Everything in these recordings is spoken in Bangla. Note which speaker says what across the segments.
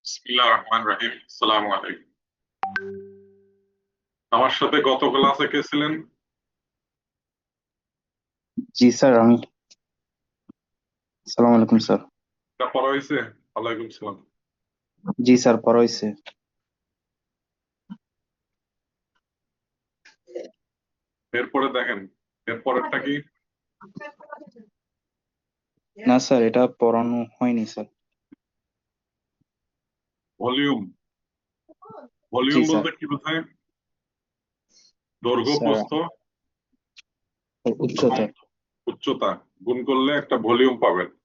Speaker 1: বিসমিল্লাহির রহমানির রহিম। আসসালামু আলাইকুম। আমার সাথে গত ক্লাসে কে ছিলেন?
Speaker 2: জি স্যার, আমি। সালাম আলাইকুম স্যার।
Speaker 1: এটা পড়া হয়েছে? ওয়ালাইকুম সালাম।
Speaker 2: জি স্যার, পড়া হয়েছে।
Speaker 1: এরপরে দেখেন, এরপরেরটা কি?
Speaker 2: না স্যার, এটা পড়ানো হয়নি স্যার।
Speaker 1: ভলিউম।
Speaker 2: জি
Speaker 1: ভলিউম
Speaker 2: স্যার।
Speaker 1: বলতে কি বোঝায়? দৈর্ঘ্য,
Speaker 2: স্যার,
Speaker 1: প্রস্থ এবং
Speaker 2: উচ্চতা।
Speaker 1: উচ্চতা গুণ করলে একটা ভলিউম পাবেন।
Speaker 2: জি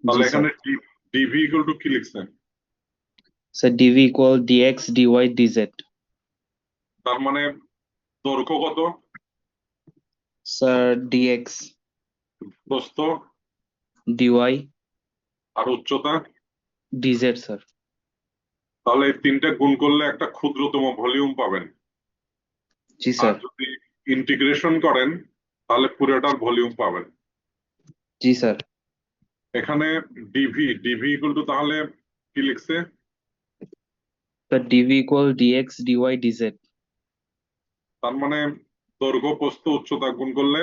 Speaker 1: তাহলে
Speaker 2: স্যার।
Speaker 1: এখানে ডিভি ইকুয়াল টু কি লিখছেন?
Speaker 2: Sir, DV equal DX DY DZ.
Speaker 1: তার মানে দৈর্ঘ্য কত,
Speaker 2: স্যার, ডিএক্স
Speaker 1: প্রস্থ
Speaker 2: ডিওয়াই
Speaker 1: আর উচ্চতা।
Speaker 2: DZ sir.
Speaker 1: তাহলে এই তিনটা গুণ করলে একটা ক্ষুদ্রতম ভলিউম পাবেন।
Speaker 2: জি
Speaker 1: আর
Speaker 2: স্যার।
Speaker 1: যদি ইন্টিগ্রেশন করেন তাহলে পুরোটার ভলিউম পাবেন।
Speaker 2: জি স্যার।
Speaker 1: এখানে ডিভি ডিভি ইকুয়াল টু তাহলে কি লিখছে?
Speaker 2: Sir, DV equal DX DY DZ.
Speaker 1: তার মানে দৈর্ঘ্য, প্রস্থ, উচ্চতা গুণ করলে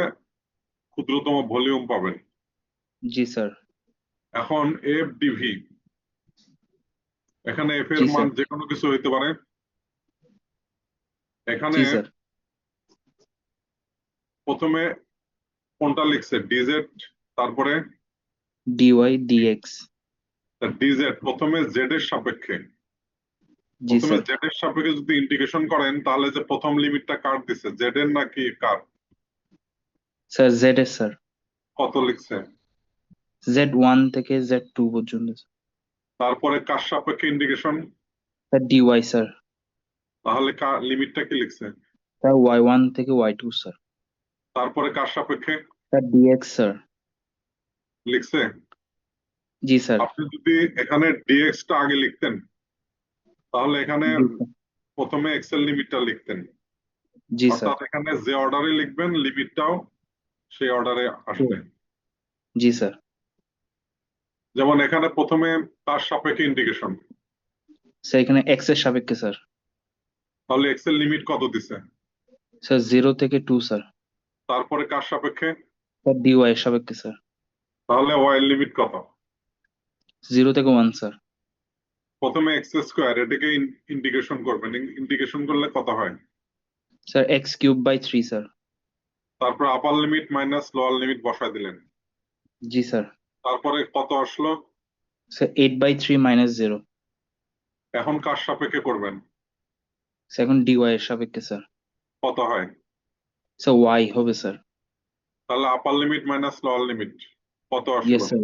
Speaker 1: ক্ষুদ্রতম ভলিউম পাবেন।
Speaker 2: জি স্যার।
Speaker 1: এখন এফ ডিভি, এখানে এফ এর
Speaker 2: জি
Speaker 1: মান
Speaker 2: স্যার।
Speaker 1: যে কোনো কিছু হইতে পারে। এখানে
Speaker 2: জি স্যার।
Speaker 1: প্রথমে কোনটা লিখছে? ডিজেড, তারপরে
Speaker 2: ডিওয়াই ডিএক্স।
Speaker 1: ডিজেড প্রথমে জেড এর সাপেক্ষে।
Speaker 2: জি
Speaker 1: প্রথমে
Speaker 2: স্যার।
Speaker 1: জেড এর সাপেক্ষে যদি ইন্টিগ্রেশন করেন তাহলে যে প্রথম লিমিটটা কার দিছে, জেড এর নাকি কার?
Speaker 2: স্যার, জেড এর স্যার।
Speaker 1: কত লিখছে?
Speaker 2: Z1 থেকে Z2 পর্যন্ত।
Speaker 1: তারপরে কার সাপেক্ষে ইন্টিগ্রেশন?
Speaker 2: Sir, dy sir.
Speaker 1: তাহলে কার লিমিটটা কি লিখছে?
Speaker 2: স্যার, Y1 থেকে Y2 স্যার।
Speaker 1: তারপরে কার সাপেক্ষে
Speaker 2: স্যার, ডিএক্স স্যার।
Speaker 1: লিখছে?
Speaker 2: জি স্যার।
Speaker 1: আপনি যদি এখানে ডিএক্স টা আগে লিখতেন তাহলে এখানে
Speaker 2: জি স্যার।
Speaker 1: প্রথমে এক্সেল লিমিটটা লিখতেন।
Speaker 2: জি স্যার।
Speaker 1: অর্থাৎ এখানে যে অর্ডারে লিখবেন লিমিটটাও সেই অর্ডারে আসবে।
Speaker 2: জি স্যার।
Speaker 1: যেমন এখানে প্রথমে তার সাপেক্ষে ইন্টিগ্রেশন,
Speaker 2: স্যার, এখানে এক্স এর সাপেক্ষে স্যার।
Speaker 1: তাহলে এক্সেল লিমিট কত দিছে?
Speaker 2: স্যার, 0 থেকে 2 স্যার।
Speaker 1: তারপরে কার সাপেক্ষে?
Speaker 2: স্যার, ডিওয়াই এর সাপেক্ষে স্যার।
Speaker 1: তাহলে ওয়াই এর লিমিট কত?
Speaker 2: 0 থেকে 1 স্যার।
Speaker 1: প্রথমে এক্স স্কোয়ার এটাকে ইন্টিগ্রেশন করবেন, ইন্টিগ্রেশন করলে কত হয়?
Speaker 2: Sir, x³/3 sir.
Speaker 1: তারপর upper limit minus lower limit বসায় দিলেন।
Speaker 2: জি স্যার।
Speaker 1: তারপরে কত আসলো?
Speaker 2: স্যার, 8/3 - 0।
Speaker 1: এখন কার সাপেক্ষে করবেন?
Speaker 2: স্যার, এখন ডিওয়াই এর সাপেক্ষে স্যার।
Speaker 1: কত হয়?
Speaker 2: স্যার, ওয়াই হবে স্যার।
Speaker 1: তাহলে আপার লিমিট মাইনাস লোয়ার লিমিট কত
Speaker 2: ইয়েস
Speaker 1: আসলো?
Speaker 2: স্যার।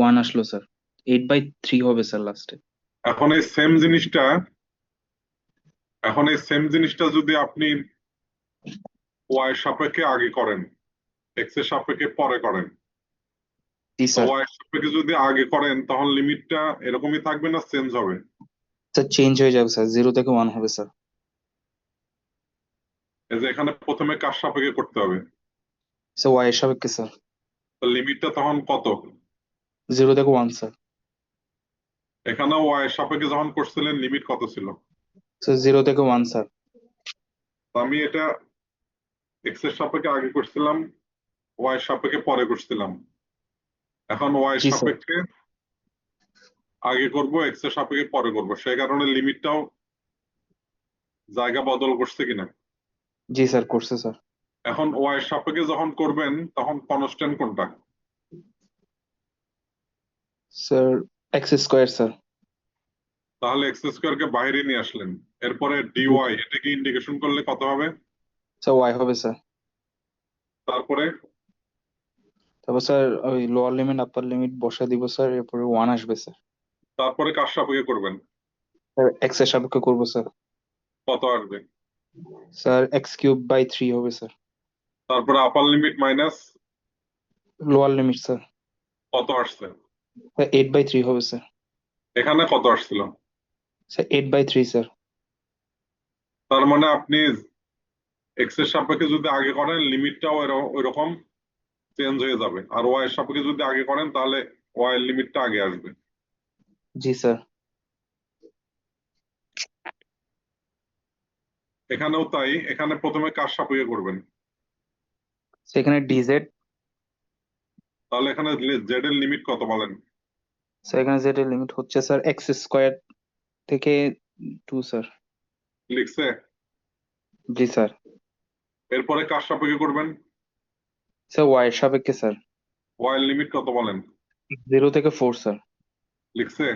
Speaker 2: 1 আসলো স্যার। 8/3 হবে স্যার লাস্টে।
Speaker 1: এখন এই সেম জিনিসটা, এখন এই সেম জিনিসটা যদি আপনি ওয়াই এর সাপেক্ষে আগে করেন, এক্স এর সাপেক্ষে পরে করেন,
Speaker 2: জি
Speaker 1: তো
Speaker 2: স্যার।
Speaker 1: ওয়াই এর সাপেক্ষে যদি আগে করেন তখন লিমিটটা এরকমই থাকবে না চেঞ্জ হবে?
Speaker 2: স্যার, চেঞ্জ হয়ে যাবে স্যার, 0 থেকে 1 হবে স্যার।
Speaker 1: এই যে এখানে প্রথমে কার সাপেক্ষে করতে হবে,
Speaker 2: স্যার, ওয়াই এর সাপেক্ষে স্যার।
Speaker 1: তো লিমিটটা তখন কত?
Speaker 2: 0 থেকে 1 স্যার।
Speaker 1: এখানে ওয়াই এর সাপেক্ষে যখন করছিলেন লিমিট কত ছিল?
Speaker 2: স্যার, 0 থেকে 1 স্যার।
Speaker 1: তো আমি এটা এক্স এর সাপেক্ষে আগে করছিলাম, ওয়াই এর সাপেক্ষে পরে করছিলাম। এখন ওয়াই এর
Speaker 2: জি স্যার।
Speaker 1: সাপেক্ষে আগে করব, এক্স এর সাপেক্ষে পরে করব, সেই কারণে লিমিটটাও জায়গা বদল করছে কিনা।
Speaker 2: জি স্যার, করছে স্যার।
Speaker 1: এখন ওয়াই এর সাপেক্ষে যখন করবেন তখন কনস্ট্যান্ট কোনটা?
Speaker 2: Sir, x² sir.
Speaker 1: তাহলে এক্স স্কোয়ার কে বাইরে নিয়ে আসলেন। এরপরে
Speaker 2: জি
Speaker 1: ডিওয়াই
Speaker 2: স্যার।
Speaker 1: এটাকে ইন্টিগ্রেশন করলে কত হবে?
Speaker 2: স্যার, ওয়াই হবে স্যার।
Speaker 1: তারপরে
Speaker 2: তারপর স্যার, ওই লোয়ার লিমিট আপার লিমিট বসায় দিব স্যার, এরপরে 1 আসবে স্যার।
Speaker 1: তারপরে কার সাপেক্ষে করবেন?
Speaker 2: স্যার, এক্স এর সাপেক্ষে করবো স্যার।
Speaker 1: কত আসবে?
Speaker 2: স্যার, x³/3 হবে স্যার।
Speaker 1: তারপরে আপার limit minus
Speaker 2: lower limit sir.
Speaker 1: কত আসছে?
Speaker 2: স্যার, 8/3 হবে স্যার।
Speaker 1: এখানে কত আসছিল?
Speaker 2: Sir, 8/3 sir.
Speaker 1: তার মানে আপনি এক্স এর সাপেক্ষে যদি আগে করেন লিমিটটাও ওই রকম চেঞ্জ হয়ে যাবে, আর ওয়াই এর সাপেক্ষে যদি আগে করেন তাহলে ওয়াই এর লিমিটটা আগে আসবে।
Speaker 2: জি স্যার।
Speaker 1: এখানেও তাই, এখানে প্রথমে কার সাপেক্ষে করবেন?
Speaker 2: সেখানে ডিজেড।
Speaker 1: তাহলে এখানে জেড এর লিমিট কত বলেন?
Speaker 2: সেখানে যেটা লিমিট হচ্ছে স্যার এক্স স্কোয়ার থেকে 2 স্যার।
Speaker 1: লিখছে?
Speaker 2: জি স্যার।
Speaker 1: এরপরে কার সাপেক্ষে করবেন?
Speaker 2: স্যার ওয়াই এর সাপেক্ষে স্যার।
Speaker 1: ওয়াই এর লিমিট কত বলেন?
Speaker 2: 0 থেকে 4 স্যার।
Speaker 1: লিখছে?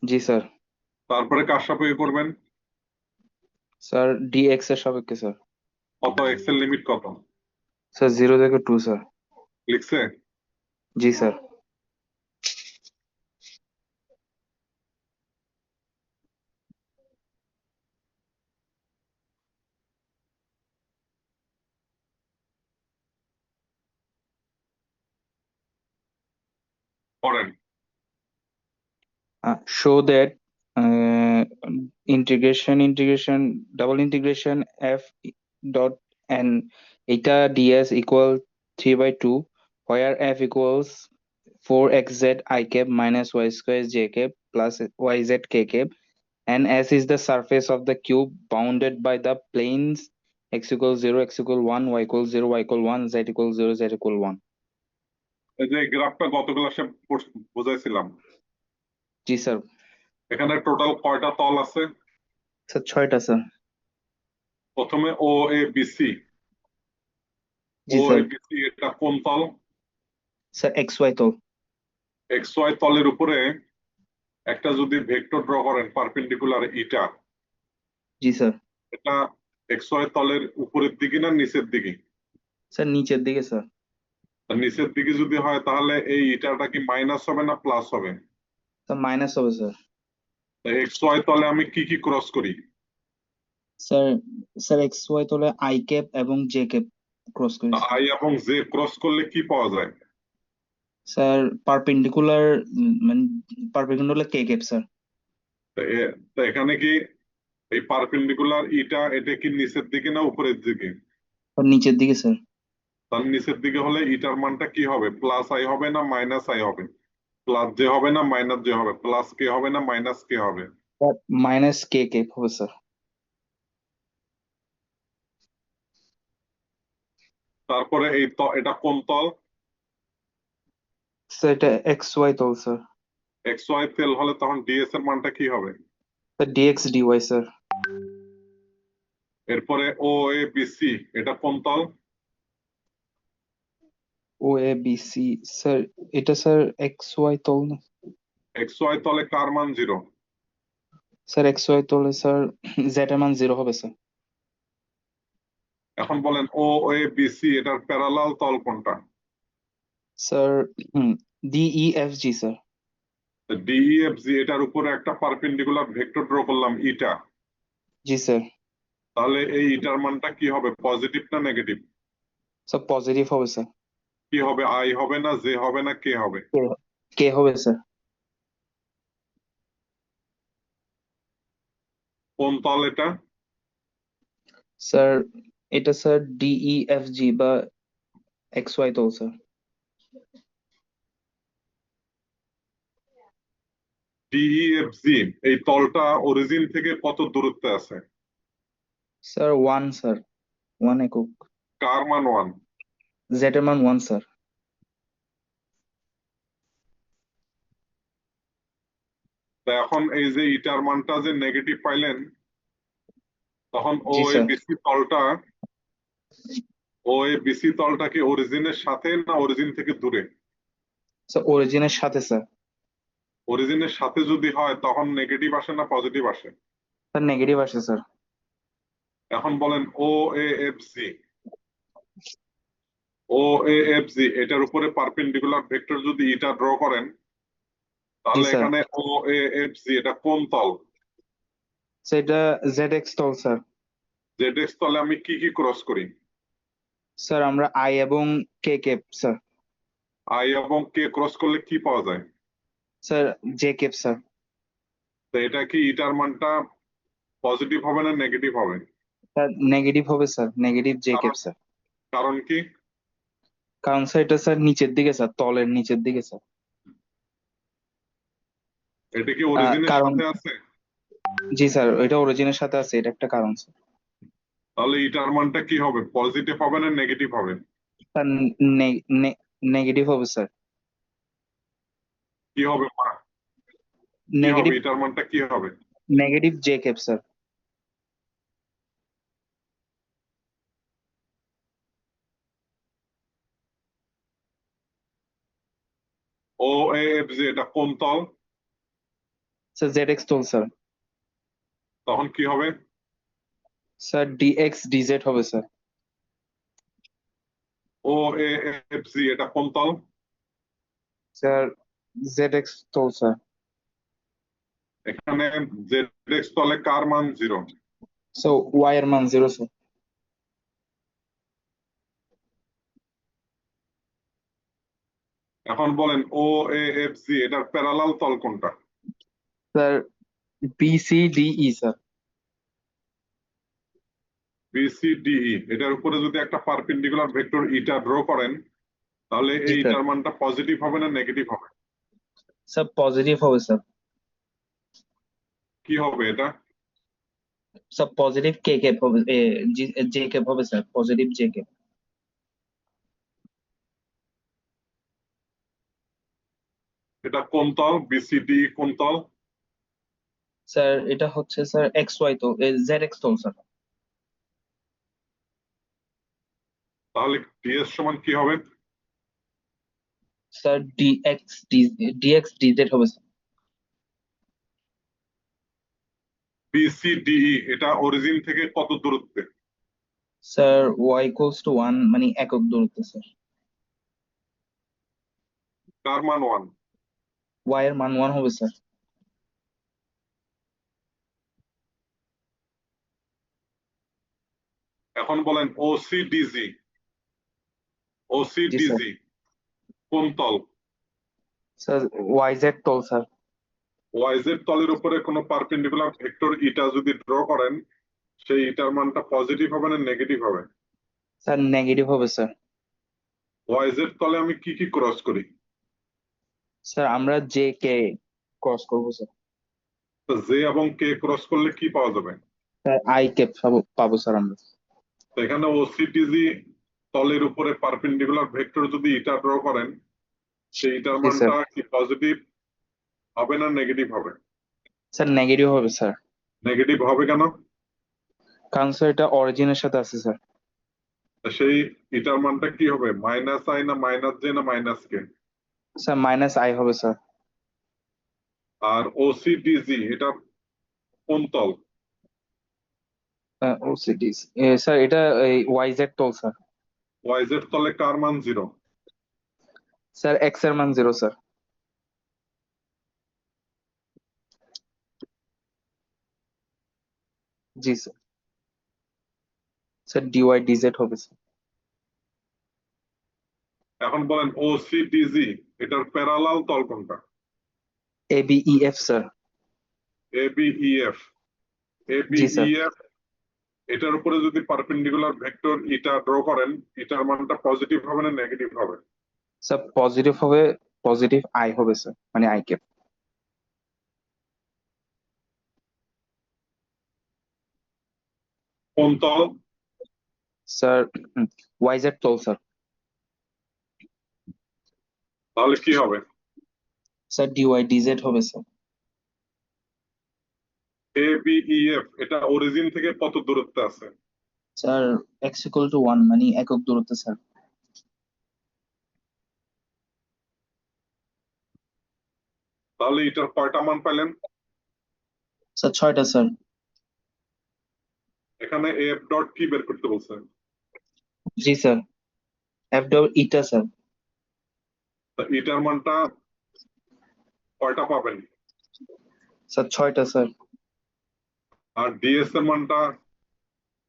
Speaker 2: জি স্যার।
Speaker 1: তারপরে কার সাপেক্ষে করবেন?
Speaker 2: স্যার ডিএক্স এর সাপেক্ষে স্যার।
Speaker 1: কত, এক্স এর লিমিট কত?
Speaker 2: স্যার 0 থেকে 2 স্যার।
Speaker 1: লিখছে?
Speaker 2: জি স্যার।
Speaker 1: করেন।
Speaker 2: Show that double integration f dot n eta ds equal 3 by 2, where f equals 4xz I cap minus y square j cap plus yz k cap, and s is the surface of the cube bounded by the planes x equals 0, x equal 1, y equals 0, y equal 1, z equals 0, z equal 1.
Speaker 1: এই যে গ্রাফটা গত ক্লাসে বুঝাইছিলাম,
Speaker 2: জি স্যার।
Speaker 1: এখানে টোটাল কয়টা তল আছে?
Speaker 2: স্যার 6টা স্যার।
Speaker 1: প্রথমে O A B C. O
Speaker 2: G
Speaker 1: A
Speaker 2: sir.
Speaker 1: B C এটা কোন তল?
Speaker 2: স্যার এক্স ওয়াই তল।
Speaker 1: এক্স ওয়াই তলের উপরে একটা যদি ভেক্টর ড্র করেন পারপেন্ডিকুলার ইটা,
Speaker 2: জি স্যার।
Speaker 1: এটা এক্স ওয়াই তলের উপরের দিকে না নিচের দিকে?
Speaker 2: স্যার নিচের দিকে স্যার।
Speaker 1: আর নিচের দিকে যদি হয় তাহলে এই ইটাটা কি মাইনাস হবে না প্লাস হবে?
Speaker 2: স্যার মাইনাস হবে স্যার।
Speaker 1: এক্স ওয়াই তলে আমি কি কি ক্রস করি?
Speaker 2: স্যার স্যার এক্স ওয়াই তলে আই ক্যাপ এবং জে ক্যাপ ক্রস করি স্যার।
Speaker 1: আই এবং জে ক্রস করলে কি পাওয়া যায়?
Speaker 2: স্যার পারপেন্ডিকুলার মানে পারপেন্ডিকুলার কে ক্যাপ স্যার।
Speaker 1: তো এখানে কি এই পারপেন্ডিকুলার ইটা এটা কি নিচের দিকে না উপরের দিকে?
Speaker 2: আর নিচের দিকে স্যার।
Speaker 1: তার নিচের দিকে হলে ইটার মানটা কি হবে, প্লাস আই হবে না মাইনাস আই হবে? প্লাস জে হবে না মাইনাস জে হবে? প্লাস কে হবে না মাইনাস কে হবে?
Speaker 2: মাইনাস কে ক্যাপ হবে স্যার।
Speaker 1: তারপরে এটা কোন তল?
Speaker 2: স্যার এটা এক্স ওয়াই তল স্যার।
Speaker 1: এক্স ওয়াই তেল হলে তখন ডিএস এর মানটা কি হবে?
Speaker 2: Sir DX DY sir.
Speaker 1: এরপরে ও এ বি সি এটা কোন তল?
Speaker 2: O A B C sir এটা স্যার এক্স ওয়াই তল না।
Speaker 1: এক্স ওয়াই তলে কার মান জিরো?
Speaker 2: স্যার এক্স ওয়াই তলে স্যার জেড এর মান 0 হবে স্যার।
Speaker 1: এখন বলেন ও এ বি সি এটার প্যারালাল তল কোনটা?
Speaker 2: Sir D E F G sir.
Speaker 1: D E F G এটার উপরে একটা পারপেন্ডিকুলার ভেক্টর ড্র করলাম ইটা,
Speaker 2: জি স্যার।
Speaker 1: তাহলে এই ইটার মানটা কি হবে, পজিটিভ না নেগেটিভ?
Speaker 2: স্যার পজিটিভ হবে স্যার।
Speaker 1: কি হবে, আই হবে না জে হবে না কে হবে?
Speaker 2: কে কে হবে স্যার।
Speaker 1: কোন তল এটা?
Speaker 2: স্যার এটা স্যার ডিই এফ জি বা এক্স ওয়াই তল স্যার।
Speaker 1: ডিইএফ জি এই তলটা অরিজিন থেকে কত দূরত্বে আছে?
Speaker 2: Sir 1 sir. 1 একক।
Speaker 1: কার মান ওয়ান?
Speaker 2: জেড এর মান 1 স্যার।
Speaker 1: তা এখন এই যে ইটার মানটা যে নেগেটিভ পাইলেন, তখন ও
Speaker 2: G
Speaker 1: A
Speaker 2: sir.
Speaker 1: BC তলটা, O A BC তলটা কি অরিজিনের সাথে না অরিজিন থেকে দূরে?
Speaker 2: স্যার অরিজিনের সাথে স্যার।
Speaker 1: অরিজিনের সাথে যদি হয় তখন নেগেটিভ আসে না পজিটিভ আসে?
Speaker 2: স্যার নেগেটিভ আসে স্যার।
Speaker 1: এখন বলেন O A F G, O A F জি এটার উপরে পারপেন্ডিকুলার ভেক্টর যদি ইটা ড্র করেন,
Speaker 2: জি
Speaker 1: তাহলে
Speaker 2: স্যার।
Speaker 1: এখানে ও এ এফ জি এটা কোন তল?
Speaker 2: স্যার এটা জেড এক্স তল স্যার।
Speaker 1: জেড এক্স তলে আমি কি কি ক্রস করি?
Speaker 2: স্যার আমরা আই এবং কে ক্যাপ স্যার।
Speaker 1: আই এবং কে ক্রস করলে কি পাওয়া যায়?
Speaker 2: Sir J cap sir.
Speaker 1: তো এটা কি ইটার মানটা পজিটিভ হবে না নেগেটিভ হবে?
Speaker 2: স্যার নেগেটিভ হবে স্যার, নেগেটিভ জে
Speaker 1: কারণ
Speaker 2: ক্যাপ স্যার।
Speaker 1: কারণ কি?
Speaker 2: কারণ স্যার এটা স্যার নিচের দিকে স্যার, তলের নিচের দিকে স্যার।
Speaker 1: এটা কি অরিজিনের
Speaker 2: কারণ
Speaker 1: সাথে আছে?
Speaker 2: জি স্যার, এটা অরিজিনের সাথে আছে, এটা একটা কারণ স্যার।
Speaker 1: তাহলে এটার মানটা কি হবে, পজিটিভ হবে না নেগেটিভ হবে?
Speaker 2: স্যার নেগেটিভ হবে স্যার।
Speaker 1: কি হবে কি হবে,
Speaker 2: নেগেটিভ
Speaker 1: এটার মানটা কি হবে?
Speaker 2: Negative J cap sir.
Speaker 1: O A F G এটা কোন তল?
Speaker 2: স্যার জেড এক্স তল স্যার।
Speaker 1: তখন কি হবে?
Speaker 2: স্যার ডি এক্স ডিজেড হবে sir.
Speaker 1: O A F G এটা কোন তল?
Speaker 2: স্যার জেড এক্স তল স্যার।
Speaker 1: এখানে জেড এক্স তলে কার মান জিরো?
Speaker 2: সো ওয়াই এর মান জিরো স্যার।
Speaker 1: এখন বলেন ও এ এফ জি এটার প্যারালাল তল কোনটা?
Speaker 2: Sir B C D E sir.
Speaker 1: B C D E এটার উপরে যদি একটা পারপেন্ডিকুলার ভেক্টর ইটা ড্র করেন, তাহলে
Speaker 2: জি
Speaker 1: এই
Speaker 2: স্যার।
Speaker 1: ইটার মানটা পজিটিভ হবে না নেগেটিভ হবে?
Speaker 2: স্যার পজিটিভ হবে স্যার।
Speaker 1: কি হবে এটা?
Speaker 2: স্যার পজিটিভ কে ক্যাপ হবে, জে ক্যাপ হবে স্যার, পজিটিভ জে ক্যাপ।
Speaker 1: এটা কোন তল, বি সি ডি কোন তল?
Speaker 2: স্যার এটা হচ্ছে স্যার এক্স ওয়াই তো, জেড এক্স তল স্যার।
Speaker 1: তাহলে ডিএস সমান কি হবে?
Speaker 2: স্যার ডি এক্স ডিজেড হবে sir.
Speaker 1: B C D E এটা অরিজিন থেকে কত দূরত্বে?
Speaker 2: Sir Y equals to one মানে একক দূরত্ব স্যার।
Speaker 1: কার মান ওয়ান?
Speaker 2: ওয়াই এর মান ওয়ান হবে স্যার।
Speaker 1: এখন বলেন ও সি ডিজি, ও সি
Speaker 2: জি স্যার।
Speaker 1: ডিজি কোন তল?
Speaker 2: স্যার ওয়াই জেড তল স্যার।
Speaker 1: ওয়াইজেড তলের উপরে কোনো পারপেন্ডিকুলার ভেক্টর ইটা যদি ড্র করেন, সেই ইটার মানটা পজিটিভ হবে না নেগেটিভ হবে?
Speaker 2: স্যার নেগেটিভ হবে স্যার।
Speaker 1: ওয়াইজেড তলে আমি কি কি ক্রস করি?
Speaker 2: স্যার আমরা জে কে ক্রস করবো স্যার।
Speaker 1: তো জে এবং কে ক্রস করলে কি পাওয়া যাবে?
Speaker 2: স্যার আই ক্যাপ পাবো পাবো স্যার আমরা।
Speaker 1: তো এখানে ওসিটিজি তলের উপরে পারপেন্ডিকুলার ভেক্টর যদি ইটা ড্র করেন, সেই ইটার
Speaker 2: জি স্যার।
Speaker 1: মানটা কি পজিটিভ হবে না নেগেটিভ হবে?
Speaker 2: স্যার নেগেটিভ হবে স্যার।
Speaker 1: নেগেটিভ হবে কেন?
Speaker 2: কারণ স্যার এটা অরিজিনের সাথে আছে স্যার।
Speaker 1: তা সেই ইটার মানটা কি হবে, মাইনাস আই না মাইনাস জে না minus K?
Speaker 2: Sir minus I হবে স্যার।
Speaker 1: আর ওসিডিজি এটা কোন তল?
Speaker 2: ও সিটিস স্যার এটা ওয়াই জেড তল স্যার।
Speaker 1: ওয়াইজেড তলে কার মান জিরো?
Speaker 2: স্যার এক্স এর মান জিরো স্যার। জি স্যার। স্যার ডিওয়াই ডিজেড হবে স্যার।
Speaker 1: এখন বলেন ওসিডিজি এটার প্যারালাল তল কোনটা?
Speaker 2: A B E F sir.
Speaker 1: A B E F, A B
Speaker 2: G
Speaker 1: E
Speaker 2: sir.
Speaker 1: F এটার উপরে যদি পারপেন্ডিকুলার ভেক্টর ইটা ড্র করেন, এটার মানটা পজিটিভ হবে না নেগেটিভ হবে?
Speaker 2: স্যার পজিটিভ হবে, পজিটিভ আই হবে স্যার, মানে আই ক্যাপ।
Speaker 1: কোন তল?
Speaker 2: স্যার ওয়াই জেড তল স্যার।
Speaker 1: তাহলে কি হবে?
Speaker 2: স্যার ডিওয়াই ডিজেড হবে sir.
Speaker 1: A B E F এটা অরিজিন থেকে কত দূরত্বে আছে?
Speaker 2: Sir x equal to one মানে একক দূরত্ব স্যার।
Speaker 1: তাহলে এটার কয়টা মান পাইলেন?
Speaker 2: স্যার ছয়টা স্যার।
Speaker 1: এখানে এফ ডট কি বের করতে বলছে?
Speaker 2: জি স্যার, এফ ডবল ইটা স্যার।
Speaker 1: তা এটার মানটা কয়টা পাবেন?
Speaker 2: স্যার ছয়টা স্যার।
Speaker 1: আর ডিএস এর মানটা,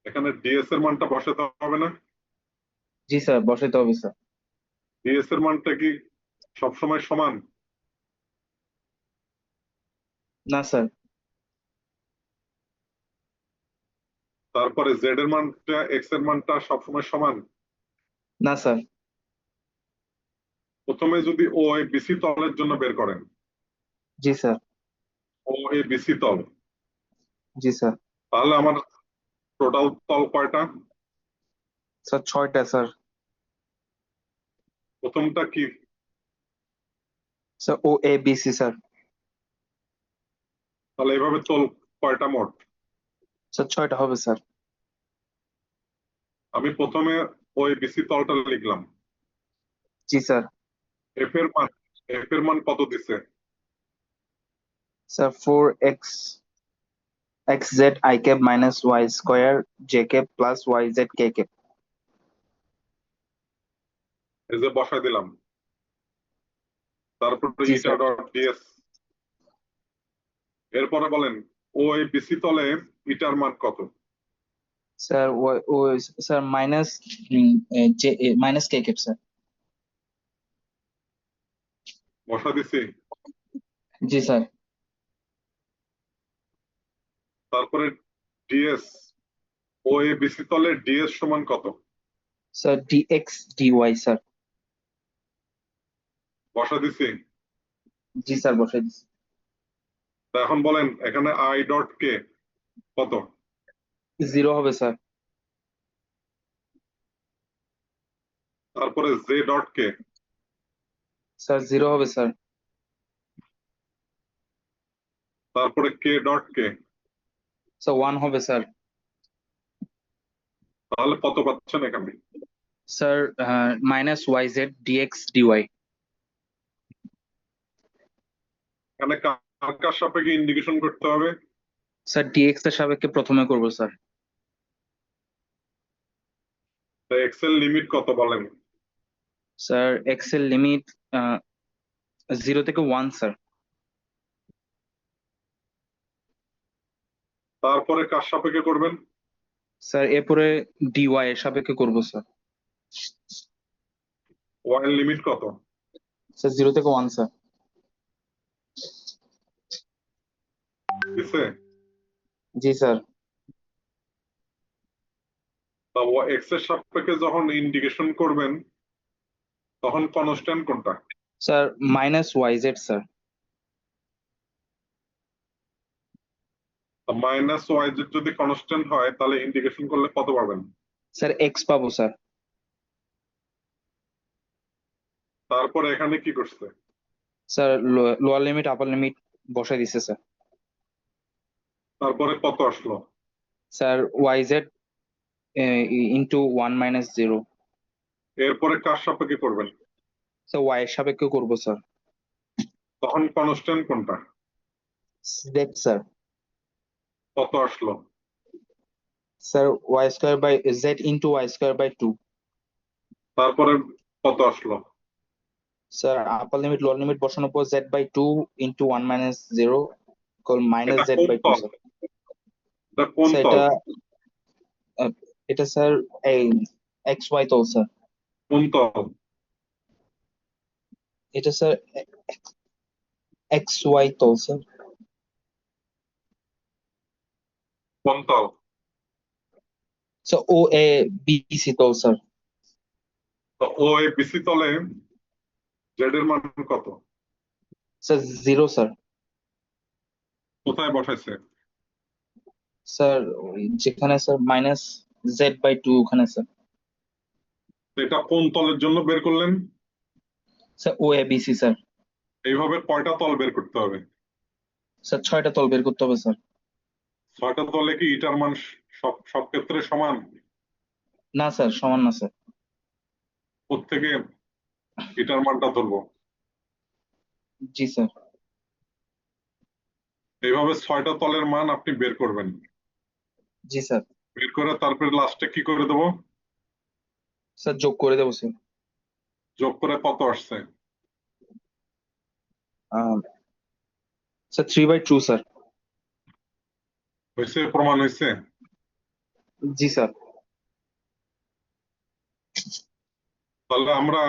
Speaker 1: এখানে ডিএস এর মানটা বসাতে হবে না?
Speaker 2: জি স্যার বসাইতে হবে স্যার।
Speaker 1: ডিএস এর মানটা কি সবসময় সমান?
Speaker 2: না স্যার।
Speaker 1: তারপরে জেড এর মানটা এক্স এর মানটা সবসময় সমান?
Speaker 2: না স্যার।
Speaker 1: প্রথমে যদি ও এ বিসি তলের জন্য বের করেন,
Speaker 2: জি স্যার।
Speaker 1: ও এ বিসি তল,
Speaker 2: জি স্যার।
Speaker 1: তাহলে আমার টোটাল তল কয়টা?
Speaker 2: স্যার 6টা স্যার।
Speaker 1: প্রথমটা কি?
Speaker 2: Sir O A B C sir.
Speaker 1: তাহলে এভাবে তল কয়টা মোট?
Speaker 2: স্যার 6টা হবে স্যার।
Speaker 1: আমি প্রথমে ওই বিসি তলটা লিখলাম।
Speaker 2: জি স্যার।
Speaker 1: এফ এর মান, এফ এর মান কত দিছে?
Speaker 2: Sir 4x X Z I cap minus Y square J cap plus Y Z K cap.
Speaker 1: এই যে বসাই দিলাম। তারপরে
Speaker 2: জি
Speaker 1: ইটা
Speaker 2: স্যার।
Speaker 1: Dot DS. এরপরে বলেন ওই বিসি তলে ইটার মান কত?
Speaker 2: Sir O sir minus J minus K cap sir.
Speaker 1: বসা দিছি।
Speaker 2: জি স্যার।
Speaker 1: তারপরে ডিএস, ওই বিসি তলে ডিএস সমান কত?
Speaker 2: Sir DX DY sir.
Speaker 1: বসা দিছি।
Speaker 2: জি স্যার বসাই দিচ্ছি।
Speaker 1: তা এখন বলেন এখানে আই ডট কে কত?
Speaker 2: 0 হবে স্যার।
Speaker 1: তারপরে জে ডট কে,
Speaker 2: স্যার 0 হবে স্যার।
Speaker 1: তারপরে কে ডট কে।
Speaker 2: স্যার 1 হবে স্যার।
Speaker 1: তাহলে কত পাচ্ছেন এখানে?
Speaker 2: Sir minus Y Z DX DY.
Speaker 1: এখানে কার কার সাপেক্ষে ইন্ডিকেশন করতে হবে?
Speaker 2: স্যার ডিএক্স এর সাপেক্ষে প্রথমে করবো স্যার।
Speaker 1: এক্সেল লিমিট কত বলেন?
Speaker 2: স্যার এক্সেল লিমিট 0 থেকে 1 স্যার।
Speaker 1: তারপরে কার সাপেক্ষে করবেন?
Speaker 2: স্যার এরপরে ডিওয়াই এর সাপেক্ষে করবো স্যার।
Speaker 1: ওয়াই লিমিট কত?
Speaker 2: স্যার 0 থেকে 1 স্যার।
Speaker 1: দিছে?
Speaker 2: জি স্যার।
Speaker 1: তা এক্স এর সাপেক্ষে যখন ইন্ডিকেশন করবেন তখন কনস্ট্যান্ট কোনটা?
Speaker 2: Sir minus Y Z sir.
Speaker 1: Minus Y যদি কনস্ট্যান্ট হয় তাহলে ইন্ডিকেশন করলে কত পাবেন?
Speaker 2: স্যার এক্স পাবো স্যার।
Speaker 1: তারপরে এখানে কি করছে?
Speaker 2: Sir lower limit upper limit বসাই দিছে স্যার।
Speaker 1: তারপরে কত আসলো?
Speaker 2: Sir Y Z into 1 - 0।
Speaker 1: এরপরে কার সাপেক্ষে করবেন?
Speaker 2: স্যার ওয়াই এর সাপেক্ষে করবো স্যার।
Speaker 1: তখন কনস্ট্যান্ট কোনটা?
Speaker 2: Z sir.
Speaker 1: কত আসলো?
Speaker 2: Sir Y square by Z into Y square by 2।
Speaker 1: তারপরে কত আসলো?
Speaker 2: Sir upper limit lower limit বসানোর পর জেড বাই 2 ইন্টু 1 - 0 মাইনাস
Speaker 1: এটা
Speaker 2: জেড
Speaker 1: কোন
Speaker 2: বাই 2
Speaker 1: তল?
Speaker 2: স্যার।
Speaker 1: এটা কোন
Speaker 2: স্যার
Speaker 1: তল?
Speaker 2: আহ, এটা স্যার এই এক্স ওয়াই তল স্যার।
Speaker 1: কোন তল?
Speaker 2: এটা স্যার এক্স ওয়াই তল স্যার।
Speaker 1: কোন তল?
Speaker 2: Sir O A B C তল স্যার।
Speaker 1: তো ও এ বিসি তলে জেড এর মান কত?
Speaker 2: Sir 0 sir.
Speaker 1: কোথায় বসাইছে?
Speaker 2: স্যার যেখানে স্যার মাইনাস জেড বাই 2 ওখানে স্যার।
Speaker 1: তো এটা কোন তলের জন্য বের করলেন?
Speaker 2: Sir O A B C sir.
Speaker 1: এইভাবে কয়টা তল বের করতে হবে?
Speaker 2: স্যার 6টা তল বের করতে হবে স্যার।
Speaker 1: ছয়টা তলে কি ইটার মান সব সব ক্ষেত্রে সমান?
Speaker 2: না স্যার সমান না স্যার।
Speaker 1: কোত্থেকে ইটার মানটা ধরবো?
Speaker 2: জি স্যার।
Speaker 1: এইভাবে ছয়টা তলের মান আপনি বের করবেন।
Speaker 2: জি স্যার।
Speaker 1: বের করে তারপরে লাস্টে কি করে দেবো?
Speaker 2: স্যার যোগ করে দেবো স্যার।
Speaker 1: যোগ করে কত আসছে?
Speaker 2: আহ, স্যার 3/2 স্যার।
Speaker 1: হয়েছে? প্রমাণ হয়েছে?
Speaker 2: জি স্যার।
Speaker 1: তাহলে আমরা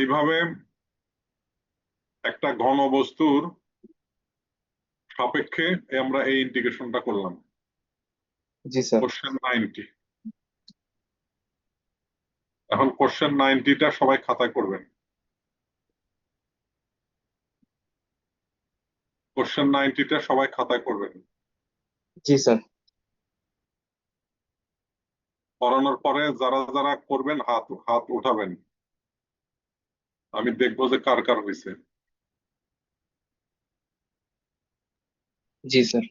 Speaker 1: এইভাবে একটা ঘন বস্তুর সাপেক্ষে আমরা এই ইন্টিগ্রেশনটা করলাম।
Speaker 2: জি স্যার।
Speaker 1: কোশ্চেন 90। এখন কোশ্চেন 90টা সবাই খাতায় করবেন। কোশ্চেন 90টা সবাই খাতায় করবেন।
Speaker 2: জি স্যার।
Speaker 1: করানোর পরে যারা যারা করবেন হাত হাত উঠাবেন, আমি দেখবো যে কার কার হয়েছে।
Speaker 2: জি স্যার।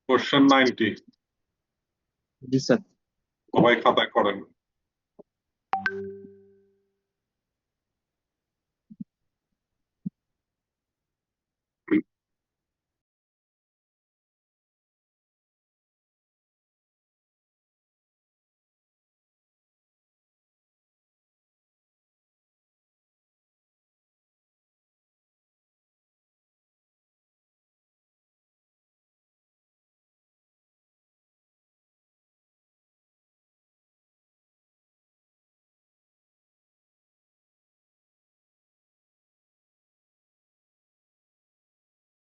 Speaker 1: কোশ্চেন 90
Speaker 2: জি স্যার।
Speaker 1: সবাই খাতায় করেন।